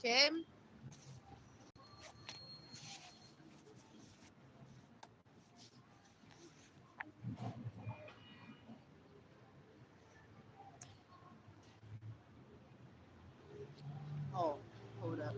Okay. Oh, hold up.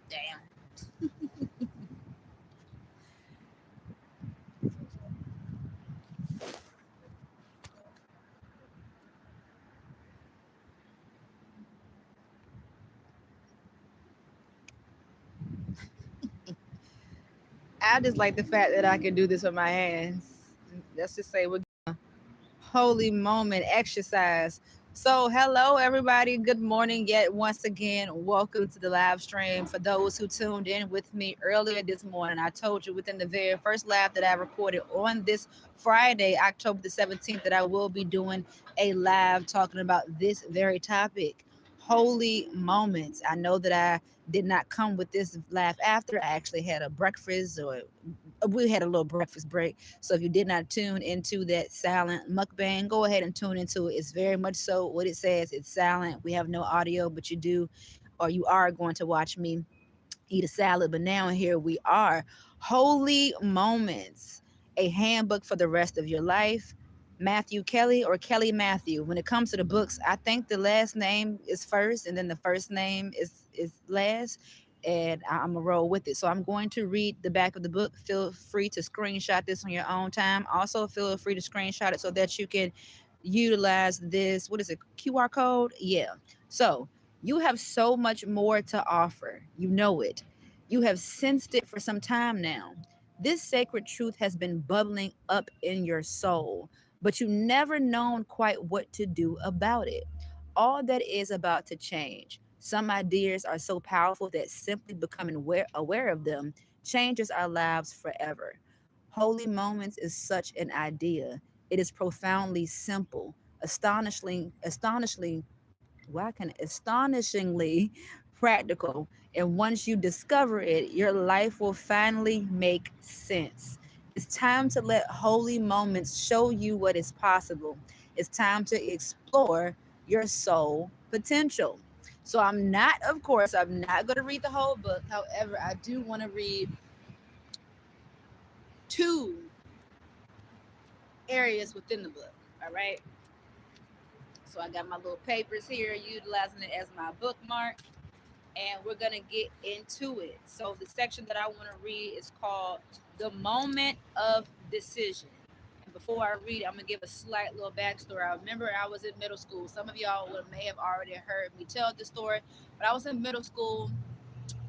Damn. I just like the fact that I can do this with my hands. Let's just say we're holy moment exercise. So, hello everybody. Good morning yet once again. Welcome to the live stream. For those who tuned in with me earlier this morning, I told you within the very first live that I recorded on this Friday, October the 17th, that I will be doing a live talking about this very topic. Holy moments. I know that I did not come with this live after. I actually had a breakfast, or we had a little breakfast break. So if you did not tune into that silent mukbang, go ahead and tune into it. It's very much so what it says. It's silent. We have no audio, but you do, or you are going to watch me eat a salad. But now here we are. Holy moments, a handbook for the rest of your life. Matthew Kelly or Kelly Matthew. When it comes to the books, I think the last name is first and then the first name is last. And I'm gonna roll with it. So I'm going to read the back of the book. Feel free to screenshot this on your own time. Also, feel free to screenshot it so that you can utilize this. What is it? QR code? Yeah. So you have so much more to offer. You know it. You have sensed it for some time now. This sacred truth has been bubbling up in your soul, but you never known quite what to do about it. All that is about to change. Some ideas are so powerful that simply becoming aware of them changes our lives forever. Holy moments is such an idea. It is profoundly simple, astonishingly practical. And once you discover it, your life will finally make sense. It's time to let holy moments show you what is possible. It's time to explore your soul potential. So of course, I'm not going to read the whole book. However, I do want to read two areas within the book. All right. So I got my little papers here, utilizing it as my bookmark, and we're going to get into it. So the section that I want to read is called The Moment of Decision. And before I read, I'm going to give a slight little backstory. I remember I was in middle school. Some of y'all may have already heard me tell the story, but I was in middle school,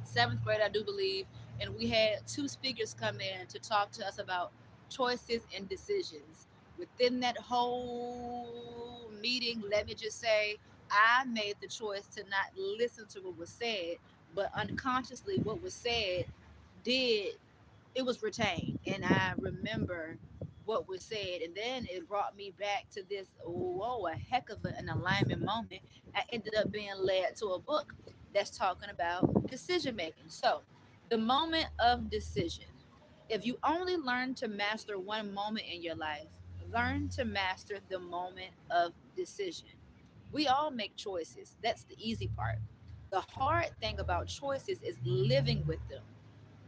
seventh grade, I do believe, and we had two speakers come in to talk to us about choices and decisions. Within that whole meeting, let me just say, I made the choice to not listen to what was said, but unconsciously, what was said did it was retained, and I remember what was said, and then it brought me back to this, whoa, a heck of an alignment moment. I ended up being led to a book that's talking about decision making. So the moment of decision, if you only learn to master one moment in your life, learn to master the moment of decision. We all make choices. That's the easy part. The hard thing about choices is living with them.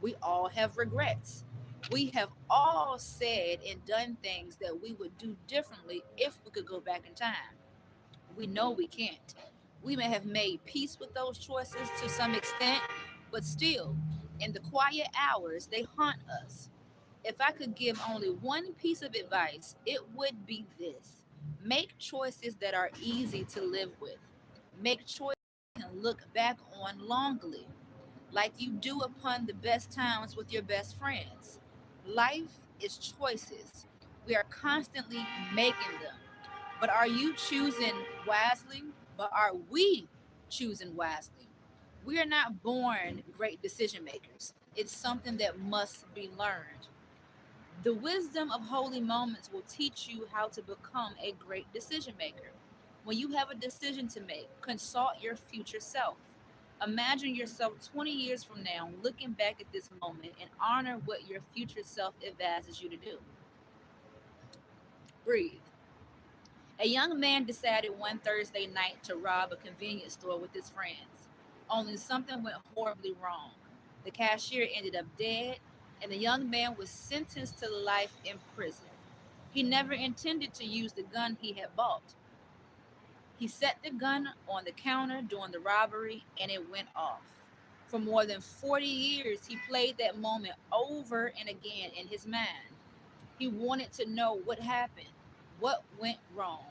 We all have regrets. We have all said and done things that we would do differently if we could go back in time. We know we can't. We may have made peace with those choices to some extent, but still, in the quiet hours, they haunt us. If I could give only one piece of advice, it would be this: make choices that are easy to live with. Make choices you can look back on longly, like you do upon the best times with your best friends. Life is choices. We are constantly making them. But are you choosing wisely? But are we choosing wisely? We are not born great decision makers. It's something that must be learned. The wisdom of holy moments will teach you how to become a great decision maker. When you have a decision to make, consult your future self. Imagine yourself 20 years from now looking back at this moment and honor what your future self advises you to do. Breathe. A young man decided one Thursday night to rob a convenience store with his friends. Only something went horribly wrong. The cashier ended up dead, and the young man was sentenced to life in prison. He never intended to use the gun he had bought. He set the gun on the counter during the robbery and it went off. For more than 40 years, he played that moment over and again in his mind. He wanted to know what happened, what went wrong.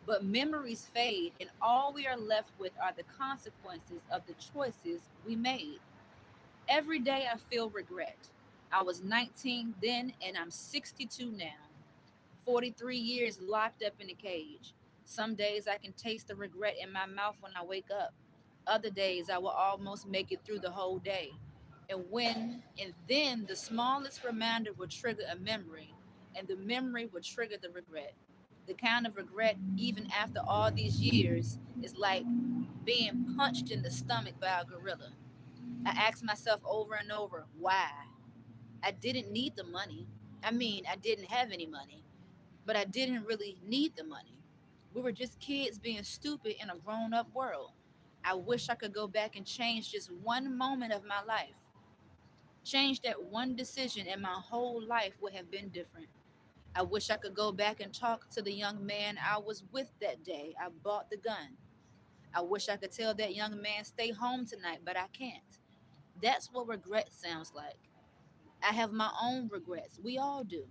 But memories fade, and all we are left with are the consequences of the choices we made. Every day I feel regret. I was 19 then, and I'm 62 now. 43 years locked up in a cage. Some days I can taste the regret in my mouth when I wake up. Other days I will almost make it through the whole day. And then the smallest reminder will trigger a memory, and the memory will trigger the regret. The kind of regret, even after all these years, is like being punched in the stomach by a gorilla. I ask myself over and over, why? I didn't need the money. I didn't have any money, but I didn't really need the money. We were just kids being stupid in a grown up world. I wish I could go back and change just one moment of my life. Change that one decision, and my whole life would have been different. I wish I could go back and talk to the young man I was with that day I bought the gun. I wish I could tell that young man stay home tonight, but I can't. That's what regret sounds like. I have my own regrets. We all do.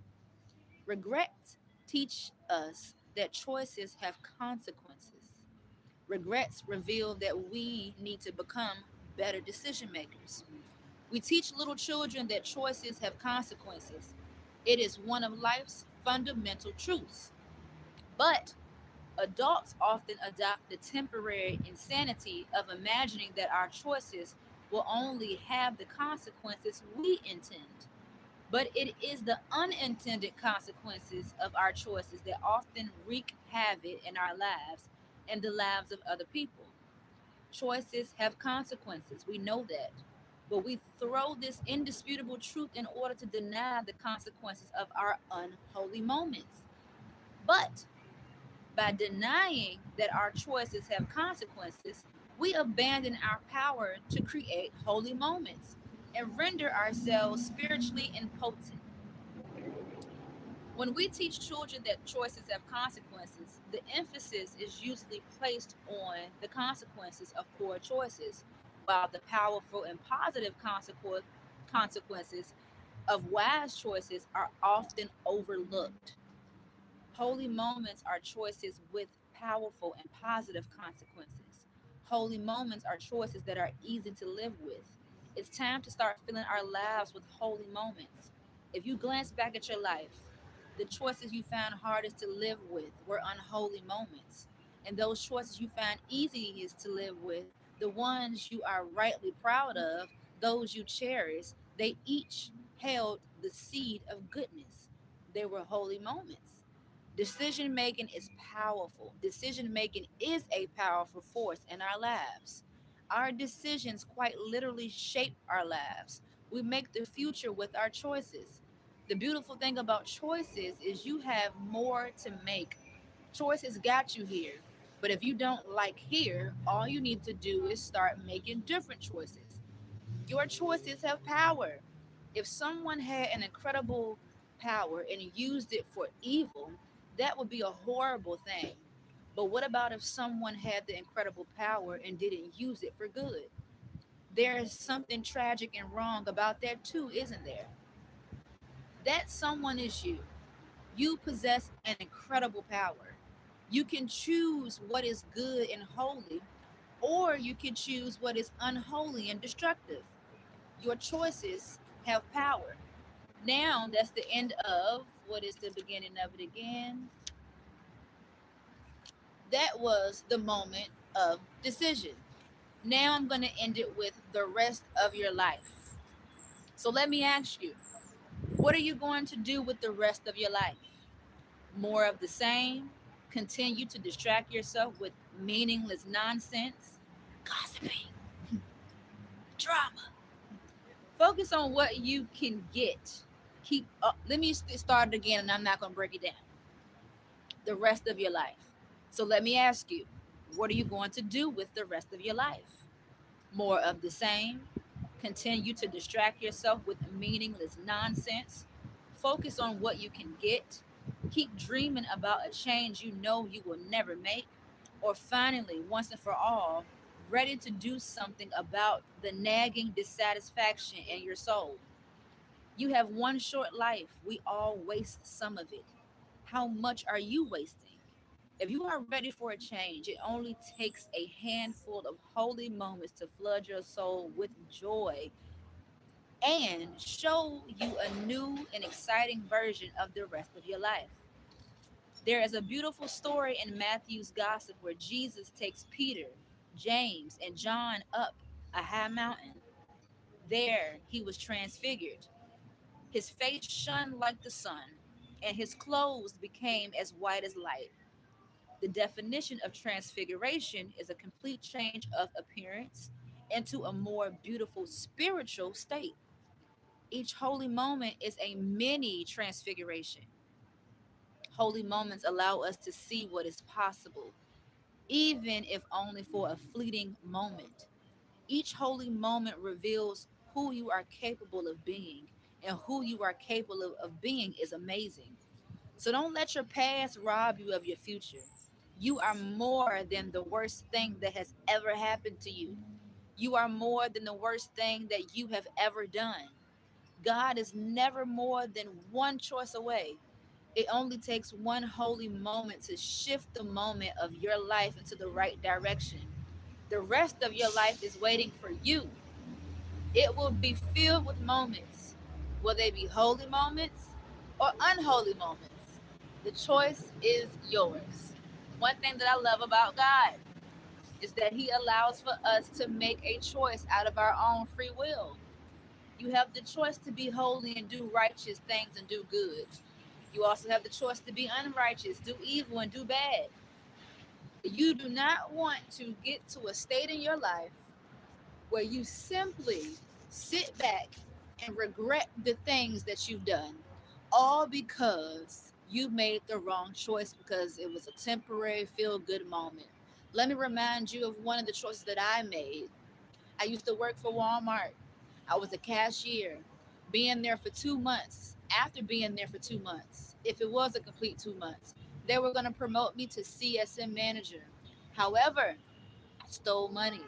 Regrets teach us that choices have consequences. Regrets reveal that we need to become better decision makers. We teach little children that choices have consequences. It is one of life's fundamental truths. But adults often adopt the temporary insanity of imagining that our choices will only have the consequences we intend. But it is the unintended consequences of our choices that often wreak havoc in our lives and the lives of other people. Choices have consequences. We know that. But we throw this indisputable truth in order to deny the consequences of our unholy moments. But by denying that our choices have consequences, we abandon our power to create holy moments and render ourselves spiritually impotent. When we teach children that choices have consequences, the emphasis is usually placed on the consequences of poor choices, while the powerful and positive consequences of wise choices are often overlooked. Holy moments are choices with powerful and positive consequences. Holy moments are choices that are easy to live with. It's time to start filling our lives with holy moments. If you glance back at your life, the choices you found hardest to live with were unholy moments. And those choices you found easiest to live with, the ones you are rightly proud of, those you cherish, they each held the seed of goodness. They were holy moments. Decision making is powerful. Decision making is a powerful force in our lives. Our decisions quite literally shape our lives. We make the future with our choices. The beautiful thing about choices is you have more to make. Choices got you here. But if you don't like here, all you need to do is start making different choices. Your choices have power. If someone had an incredible power and used it for evil, that would be a horrible thing. But what about if someone had the incredible power and didn't use it for good? There's something tragic and wrong about that too, isn't there? That someone is you. You possess an incredible power. You can choose what is good and holy, or you can choose what is unholy and destructive. Your choices have power. Now that's the end of what is the beginning of it again? That was the moment of decision. Now I'm going to end it with the rest of your life. So let me ask you, what are you going to do with the rest of your life? More of the same? Continue to distract yourself with meaningless nonsense? Gossiping? Drama? Focus on what you can get. Keep up. Let me start it again, and I'm not going to break it down. The rest of your life. So let me ask you, what are you going to do with the rest of your life? More of the same? Continue to distract yourself with meaningless nonsense? Focus on what you can get? Keep dreaming about a change you know you will never make? Or finally, once and for all, ready to do something about the nagging dissatisfaction in your soul? You have one short life. We all waste some of it. How much are you wasting? If you are ready for a change, it only takes a handful of holy moments to flood your soul with joy and show you a new and exciting version of the rest of your life. There is a beautiful story in Matthew's Gospel where Jesus takes Peter, James, and John up a high mountain. There he was transfigured. His face shone like the sun, and his clothes became as white as light. The definition of transfiguration is a complete change of appearance into a more beautiful spiritual state. Each holy moment is a mini transfiguration. Holy moments allow us to see what is possible, even if only for a fleeting moment. Each holy moment reveals who you are capable of being, and who you are capable of being is amazing. So don't let your past rob you of your future. You are more than the worst thing that has ever happened to you. You are more than the worst thing that you have ever done. God is never more than one choice away. It only takes one holy moment to shift the moment of your life into the right direction. The rest of your life is waiting for you. It will be filled with moments. Will they be holy moments or unholy moments? The choice is yours. One thing that I love about God is that He allows for us to make a choice out of our own free will. You have the choice to be holy and do righteous things and do good. You also have the choice to be unrighteous, do evil, and do bad. You do not want to get to a state in your life where you simply sit back and regret the things that you've done, all because you made the wrong choice because it was a temporary feel good moment. Let me remind you of one of the choices that I made. I used to work for Walmart. I was a cashier. Being there for 2 months, after being there for 2 months, if it was a complete 2 months, they were going to promote me to CSM manager. However, I stole money.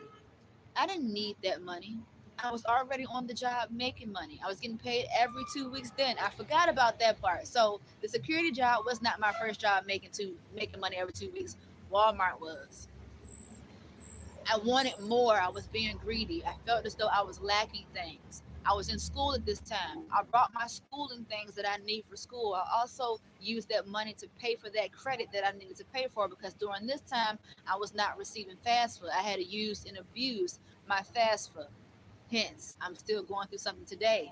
I didn't need that money. I was already on the job making money. I was getting paid every 2 weeks then. I forgot about that part. So the security job was not my first job making money every 2 weeks. Walmart was. I wanted more. I was being greedy. I felt as though I was lacking things. I was in school at this time. I brought my schooling things that I need for school. I also used that money to pay for that credit that I needed to pay for because during this time I was not receiving FAFSA. I had used and abused my FAFSA. Hence, I'm still going through something today.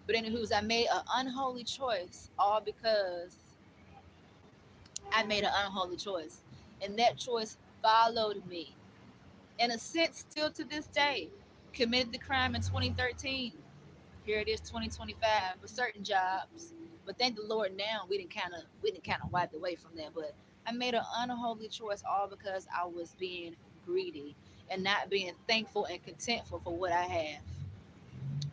But anywho's, I made an unholy choice all because I made an unholy choice. And that choice followed me in a sense, still to this day, committed the crime in 2013. Here it is, 2025, with certain jobs. But thank the Lord now we didn't kind of wipe away from that. But I made an unholy choice all because I was being greedy and not being thankful and contentful for what I have.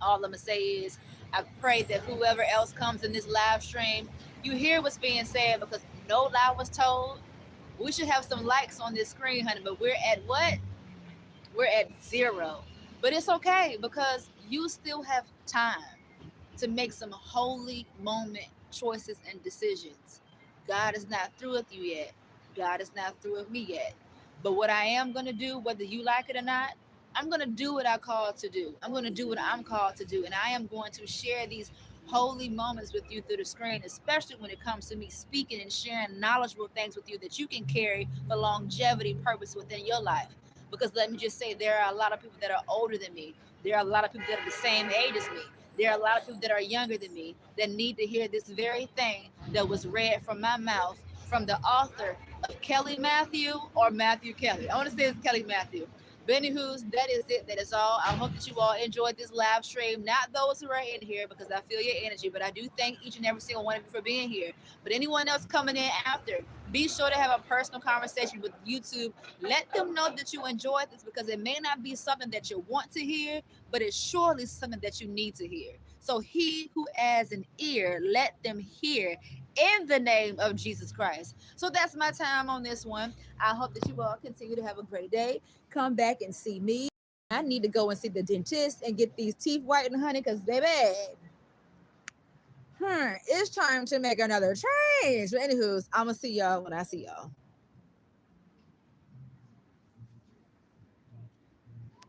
All I'm gonna say is I pray that whoever else comes in this live stream, you hear what's being said because no lie was told. We should have some likes on this screen, honey, but we're at what? We're at zero. But it's okay because you still have time to make some holy moment choices and decisions. God is not through with you yet. God is not through with me yet. But what I am going to do, whether you like it or not, I'm going to do what I called to do. I'm going to do what I'm called to do. And I am going to share these holy moments with you through the screen, especially when it comes to me speaking and sharing knowledgeable things with you that you can carry for longevity purpose within your life. Because let me just say, there are a lot of people that are older than me. There are a lot of people that are the same age as me. There are a lot of people that are younger than me that need to hear this very thing that was read from my mouth from the author of Kelly Matthew or Matthew Kelly. I want to say it's Kelly Matthew. But anywho's, that is it. That is all. I hope that you all enjoyed this live stream. Not those who are in here because I feel your energy, but I do thank each and every single one of you for being here. But anyone else coming in after, be sure to have a personal conversation with YouTube. Let them know that you enjoyed this because it may not be something that you want to hear, but it's surely something that you need to hear. So he who has an ear, let them hear in the name of Jesus Christ. So that's my time on this one. I hope that you all continue to have a great day. Come back and see me. I need to go and see the dentist and get these teeth whitened, honey, because baby, it's time to make another change. But anywho's, I'm gonna see y'all when I see y'all.